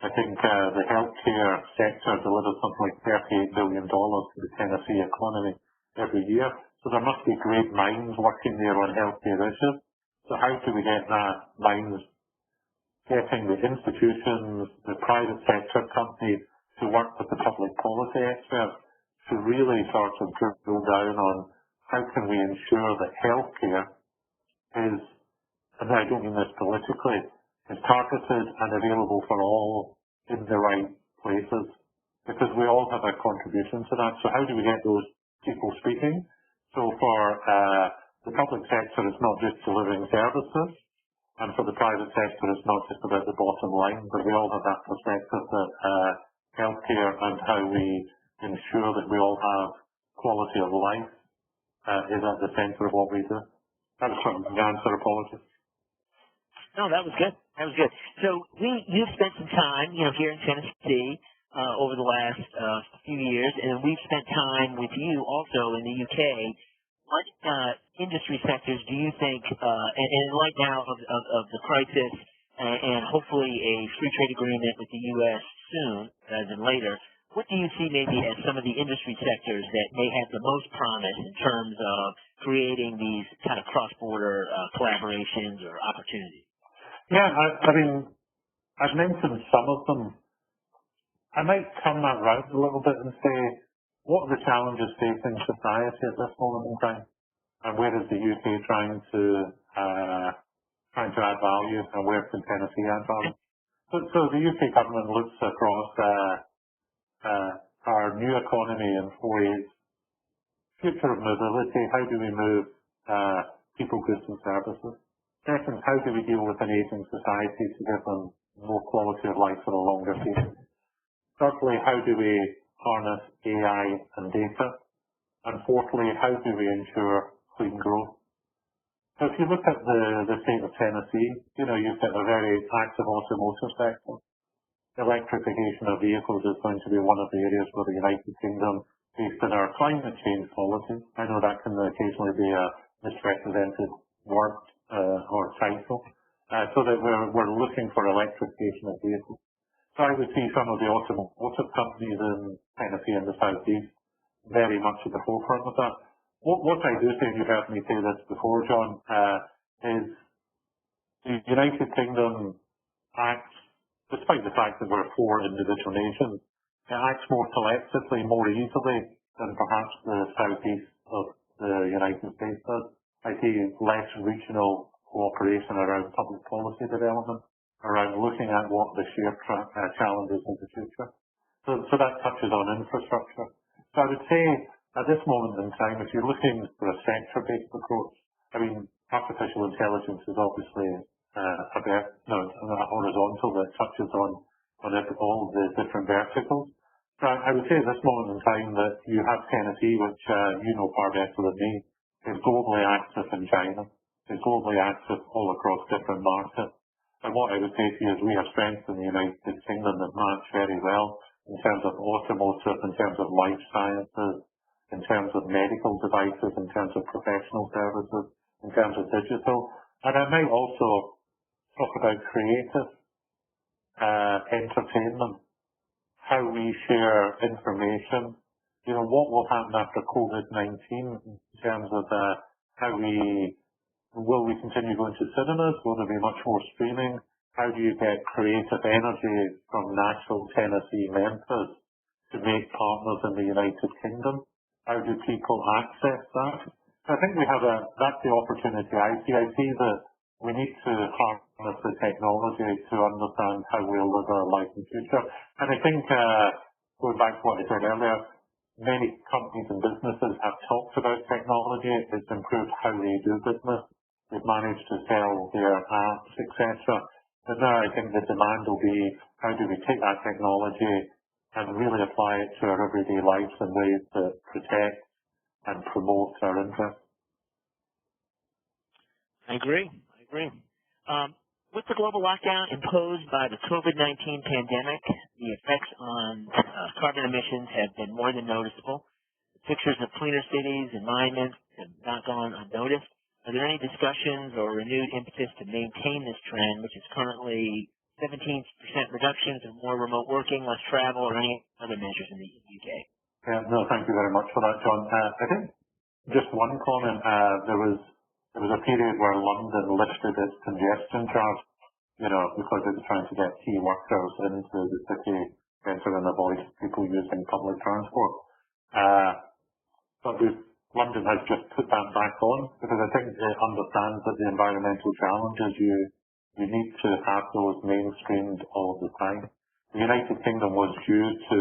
I think, the healthcare sector delivers something like $38 billion to the Tennessee economy every year. So there must be great minds working there on healthcare issues. So how do we get that minds, getting the institutions, the private sector companies to work with the public policy experts to really sort of drill down on how can we ensure that healthcare is, and I don't mean this politically, is targeted and available for all in the right places, because we all have a contribution to that. So how do we get those people speaking? So for the public sector, it's not just delivering services, and for the private sector, it's not just about the bottom line, but we all have that perspective that healthcare and how we ensure that we all have quality of life is at the centre of what we do. That was sort of the answer, apologies. No, that was good. That was good. So you've spent some time, here in Tennessee over the last few years, and we've spent time with you also in the UK. What industry sectors do you think, and in light now of the crisis and hopefully a free trade agreement with the U.S. soon, rather than later, what do you see maybe as some of the industry sectors that may have the most promise in terms of creating these kind of cross-border collaborations or opportunities? Yeah, I mean, I've mentioned some of them. I might turn that round a little bit and say, what are the challenges facing society at this moment in time? And where is the UK trying to add value, and where can Tennessee add value? So the UK government looks across our new economy in 4 A's. Future of mobility, how do we move people, goods and services? Second, how do we deal with an ageing society to give them more quality of life for a longer period? Thirdly, how do we harness AI and data? And fourthly, how do we ensure clean growth? So if you look at the state of Tennessee, you've got a very active automotive sector. Electrification of vehicles is going to be one of the areas where the United Kingdom, based on our climate change policy, I know that can occasionally be a misrepresented word or title, so that we're looking for electrification of vehicles. So I would see some of the automotive companies in Tennessee and the Southeast very much at the forefront of that. What I do say, and you've heard me say this before, John, is the United Kingdom acts, despite the fact that we're 4 individual nations, it acts more collectively, more easily than perhaps the Southeast of the United States does. I see less regional cooperation around public policy development, around looking at what the shared challenges of the future. So that touches on infrastructure. So I would say at this moment in time, if you're looking for a sector-based approach, I mean, artificial intelligence is obviously a horizontal that touches on all the different verticals. So I would say at this moment in time that you have Tennessee, which you know far better than me, is globally active in China, is globally active all across different markets. And what I would say to you is we have strengths in the United Kingdom that match very well in terms of automotive, in terms of life sciences, in terms of medical devices, in terms of professional services, in terms of digital. And I might also talk about creative entertainment, how we share information. What will happen after COVID-19 in terms of will we continue going to cinemas? Will there be much more streaming? How do you get creative energy from Nashville, Tennessee, Memphis to make partners in the United Kingdom? How do people access that? I think that's the opportunity I see. I see that we need to harness the technology to understand how we'll live our life in the future. And I think, going back to what I said earlier, many companies and businesses have talked about technology. It's improved how they do business. They've managed to sell their apps, etc. But now I think the demand will be, how do we take that technology and really apply it to our everyday lives in ways that protect and promote our interests? I agree. With the global lockdown imposed by the COVID-19 pandemic, the effects on carbon emissions have been more than noticeable. Pictures of cleaner cities and monuments have not gone unnoticed. Are there any discussions or renewed impetus to maintain this trend, which is currently 17% reductions and more remote working, less travel, or any other measures in the UK? Yeah, no, thank you very much for that, John. I think just one comment. There was a period where London lifted its congestion charge, because it was trying to get key workers into the city centre and avoid people using public transport. But London has just put that back on, because I think it understands that the environmental challenges, you need to have those mainstreamed all the time. The United Kingdom was due to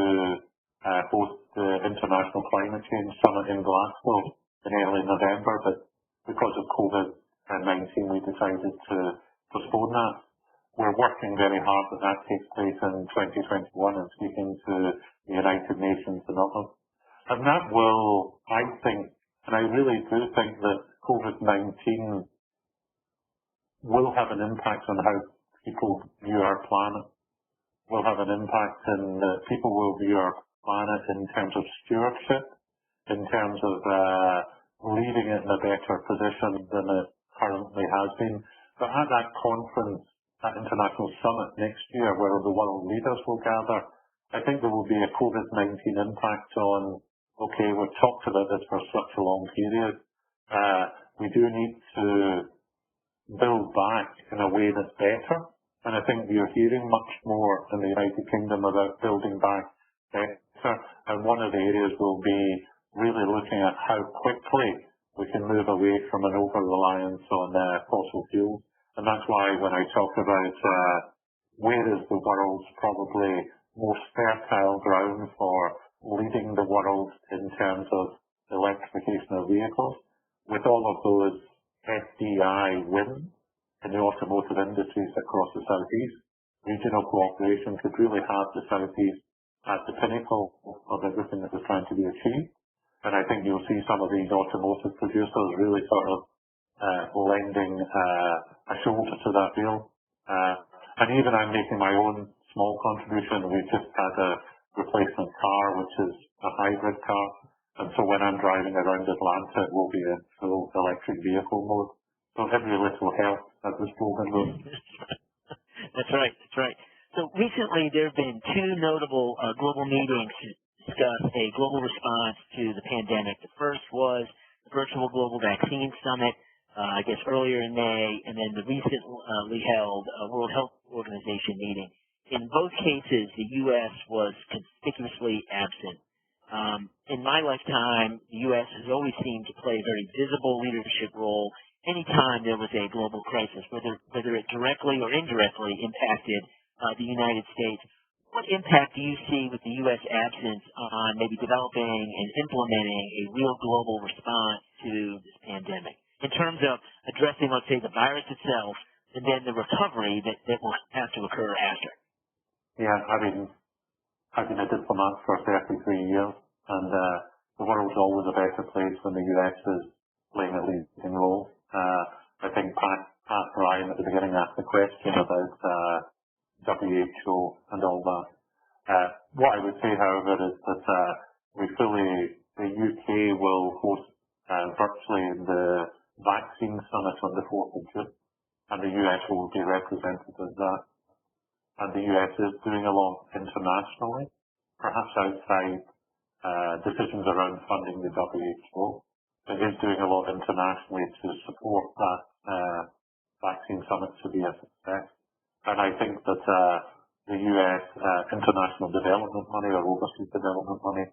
host the International Climate Change Summit in Glasgow in early November, but because of COVID-19 we decided to postpone that. We're working very hard that that takes place in 2021 and speaking to the United Nations and others. And that will, I think, and I really do think that COVID-19 will have an impact on how people view our planet, will have an impact in people will view our planet in terms of stewardship, in terms of leaving it in a better position than it currently has been. But at that conference, that international summit next year, where the world leaders will gather, I think there will be a COVID-19 impact on, okay, we've talked about this for such a long period. We do need to build back in a way that's better And I think you're hearing much more in the United Kingdom about building back better. And one of the areas will be really looking at how quickly we can move away from an over-reliance on fossil fuels. And that's why when I talk about where is the world's probably most fertile ground for leading the world in terms of electrification of vehicles, with all of those FDI wins in the automotive industries across the Southeast, regional cooperation could really have the Southeast at the pinnacle of everything that was trying to be achieved. And I think you'll see some of these automotive producers really sort of lending a shoulder to that deal. And even I'm making my own small contribution. We've just had a replacement car, which is a hybrid car. And so when I'm driving around Atlanta, it will be in full electric vehicle mode. So every little helps, as the slogan goes. That's right, that's right. So recently there have been two notable global meetings to discuss a global response to the pandemic. The first was the Virtual Global Vaccine Summit, I guess earlier in May, and then the recently held World Health Organization meeting. In both cases, the U.S. was conspicuously absent. In my lifetime, the U.S. has always seemed to play a very visible leadership role anytime there was a global crisis, whether it directly or indirectly impacted the United States. What impact do you see with the U.S. absence on maybe developing and implementing a real global response to this pandemic in terms of addressing, let's say, the virus itself and then the recovery that will have to occur after? Yeah, I've been a diplomat for 33 years, and the world's always a better place when the US is playing a leading role. I think Pat Ryan at the beginning asked the question about WHO and all that. What I would say, however, is that the UK will host virtually the vaccine summit on the 4th of June, and the US will be represented as that. And the US is doing a lot internationally, perhaps outside decisions around funding the WHO. It is doing a lot internationally to support that vaccine summit to be a success. And I think that the US international development money or overseas development money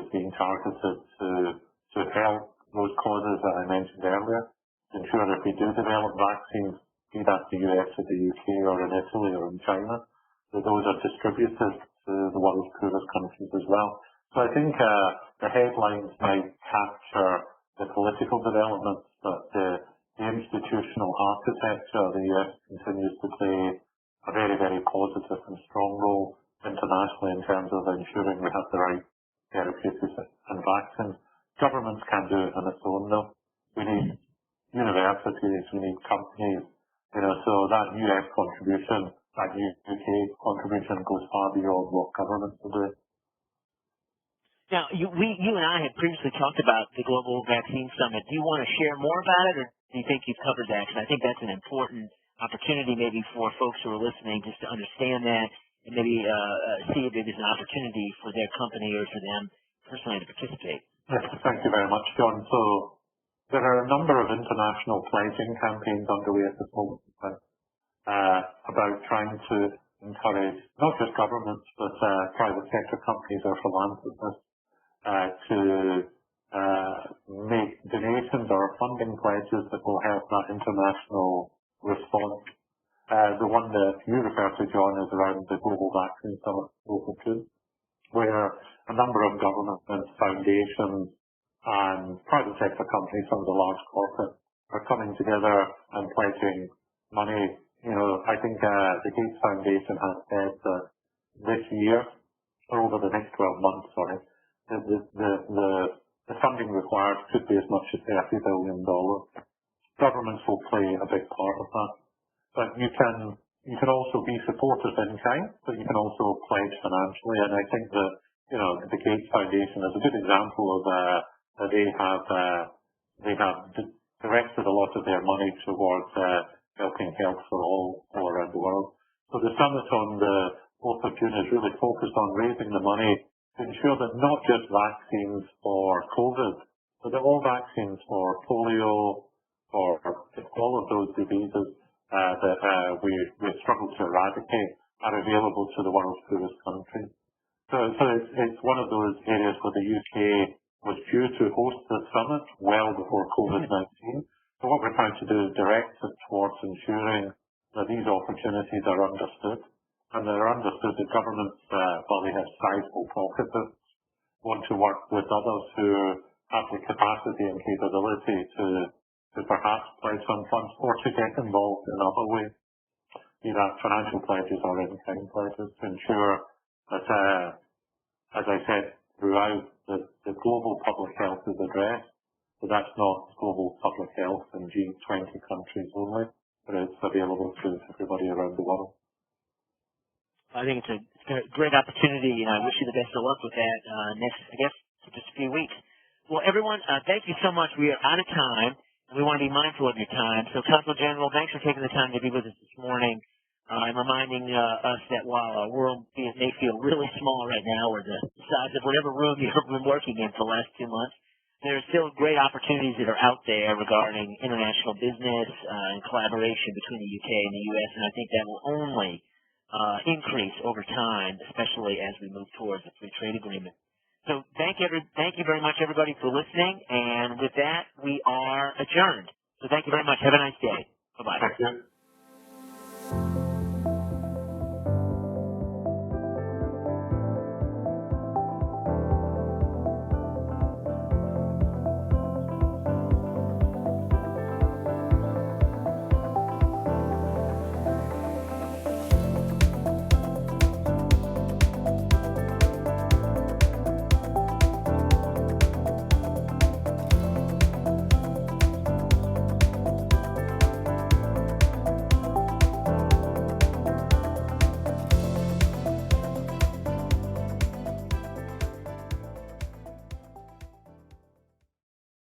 is being targeted to help those causes that I mentioned earlier, to ensure that if we do develop vaccines, be that the US or the UK or in Italy or in China, that those are distributed to the world's poorest countries as well. So I think the headlines might capture the political developments, but the institutional architecture of the US continues to play a very, very positive and strong role internationally in terms of ensuring we have the right therapeutics and vaccines. Governments can't do it on its own though. We need universities, we need companies, so that US contribution, that UK contribution goes far beyond what governments are doing. Now, you and I had previously talked about the Global Vaccine Summit. Do you want to share more about it, or do you think you've covered that? Because I think that's an important opportunity maybe for folks who are listening just to understand that and maybe see if it is an opportunity for their company or for them personally to participate. Yes, thank you very much, John. So there are a number of international pledging campaigns underway at this moment about trying to encourage not just governments but private sector companies or philanthropists to make donations or funding pledges that will help that international response. The one that you refer to, John, is around the Global Vaccine Summit, 4th of June, where a number of governments, foundations, and private sector companies, some of the large corporates, are coming together and pledging money. I think the Gates Foundation has said that this year, or over the next 12 months, the funding required could be as much as $30 billion. Governments will play a big part of that. But you can also be supporters in kind, but you can also pledge financially. And I think that, the Gates Foundation is a good example of they have directed a lot of their money towards helping health for all around the world. So the summit on the 4th of June is really focused on raising the money to ensure that not just vaccines for COVID, but that all vaccines for polio, for all of those diseases that we struggle to eradicate are available to the world's poorest countries. So it's one of those areas where the UK was due to host the summit well before COVID-19. So what we're trying to do is direct it towards ensuring that these opportunities are understood, and they're understood that governments, while they have sizable pocketbooks, want to work with others who have the capacity and capability to perhaps pledge some funds or to get involved in other ways, be that financial pledges or in-kind pledges, to ensure that, as I said, throughout the global public health is addressed, but that's not global public health in G20 countries only, but it's available to everybody around the world. I think it's a great opportunity, and I wish you the best of luck with that next, I guess, just a few weeks. Well, everyone, thank you so much. We are out of time, and we want to be mindful of your time. So, Consul General, thanks for taking the time to be with us this morning and reminding us that while our world may feel really small right now, or the size of whatever room you've been working in for the last 2 months, there are still great opportunities that are out there regarding international business and collaboration between the UK and the US, and I think that will only increase over time, especially as we move towards a free trade agreement. So thank you very much, everybody, for listening, and with that, we are adjourned. So thank you very much. Have a nice day. Bye-bye. Thank you.